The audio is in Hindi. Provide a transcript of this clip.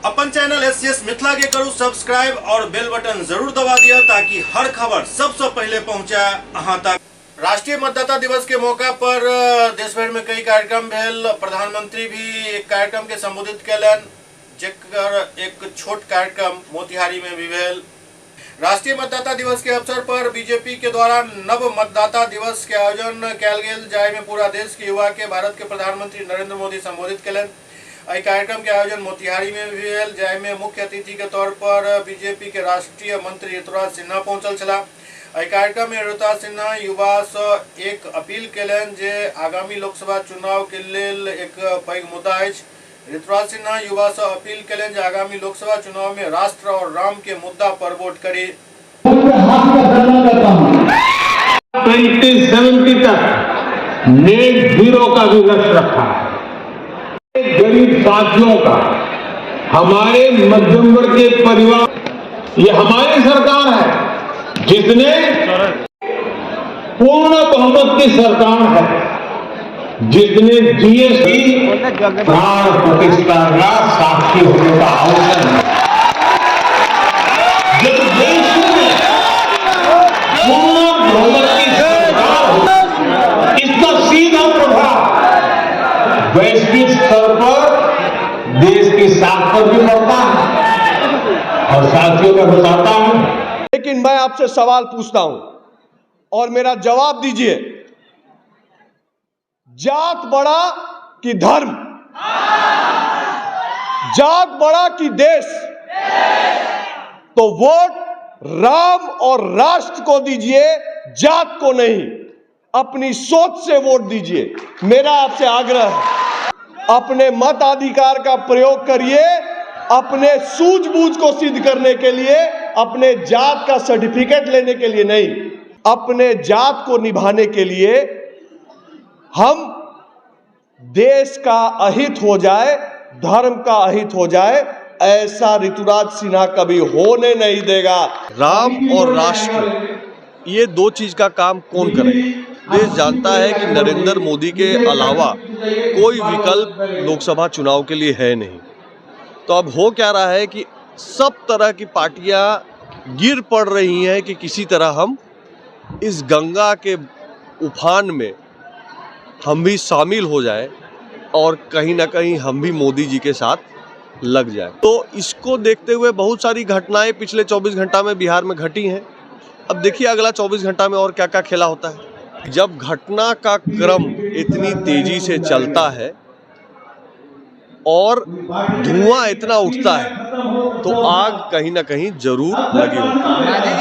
अपन चैनल एससीएस मिथिला के करू सब्सक्राइब और बेल बटन जरूर दबा दिया ताकि हर खबर सबसे पहले पहुंचा अहां तक। राष्ट्रीय मतदाता दिवस के मौका पर देश भर में कई कार्यक्रम भेल। प्रधानमंत्री भी एक कार्यक्रम के संबोधित कैलन, जेकर एक छोट कार्यक्रम मोतिहारी में भी भेल। राष्ट्रीय मतदाता दिवस के अवसर पर बीजेपी के द्वारा नव मतदाता दिवस के आयोजन कैल गेल, जाय में पूरा देश के युवा के भारत के प्रधानमंत्री नरेंद्र मोदी संबोधित कैलन। एहि कार्यक्रम के आयोजन मोतिहारी में भी भेल, जाय में मुख्य अतिथि के तौर पर बीजेपी के राष्ट्रीय मंत्री ऋतुराज सिन्हा पहुंचल छला। एहि कार्यक्रम में ऋतुराज सिन्हा युवा सँ एक अपील कैलन जे आगामी लोकसभा चुनाव के लेल एक पैघ मुद्दा अछि। ऋतुराज सिन्हा युवा सँ अपील कैलन जे आगामी लोकसभा चुनाव में राष्ट्र और राम के मुद्दा पर वोट करी। 2070 तक नेट जीरो का भी लक्ष्य रखा है। गरीब साथियों का, हमारे मध्यम वर्ग के परिवार, ये हमारी सरकार है जिसने पूर्ण बहुमत की सरकार है, जिसने जीएसटी प्राण प्रतिष्ठा का साक्षी होने का अवसर है। जब देश में पूर्ण बहुमत की सरकार, इसका सीधा प्रभाव वैश्विक स्तर पर देश की साख पर भी पड़ता है। और साथियों मैं बताता हूं, लेकिन मैं आपसे सवाल पूछता हूं और मेरा जवाब दीजिए, जात बड़ा कि धर्म, जात बड़ा कि देश? तो वोट राम और राष्ट्र को दीजिए, जात को नहीं। अपनी सोच से वोट दीजिए, मेरा आपसे आग्रह है। अपने मताधिकार का प्रयोग करिए, अपने सूझबूझ को सिद्ध करने के लिए, अपने जात का सर्टिफिकेट लेने के लिए नहीं, अपने जात को निभाने के लिए। हम देश का अहित हो जाए, धर्म का अहित हो जाए, ऐसा ऋतुराज सिन्हा कभी होने नहीं देगा। राम और राष्ट्र, ये दो चीज का काम कौन करे? देश जानता है कि नरेंद्र मोदी के अलावा कोई विकल्प लोकसभा चुनाव के लिए है नहीं। तो अब हो क्या रहा है कि सब तरह की पार्टियां गिर पड़ रही हैं कि किसी तरह हम इस गंगा के उफान में हम भी शामिल हो जाए और कहीं ना कहीं हम भी मोदी जी के साथ लग जाए। तो इसको देखते हुए बहुत सारी घटनाएं पिछले 24 घंटा में बिहार में घटी हैं। अब देखिए अगला 24 घंटा में और क्या क्या खेला होता है। जब घटना का क्रम इतनी तेजी से चलता है और धुआं इतना उठता है तो आग कहीं ना कहीं जरूर लगी होती है।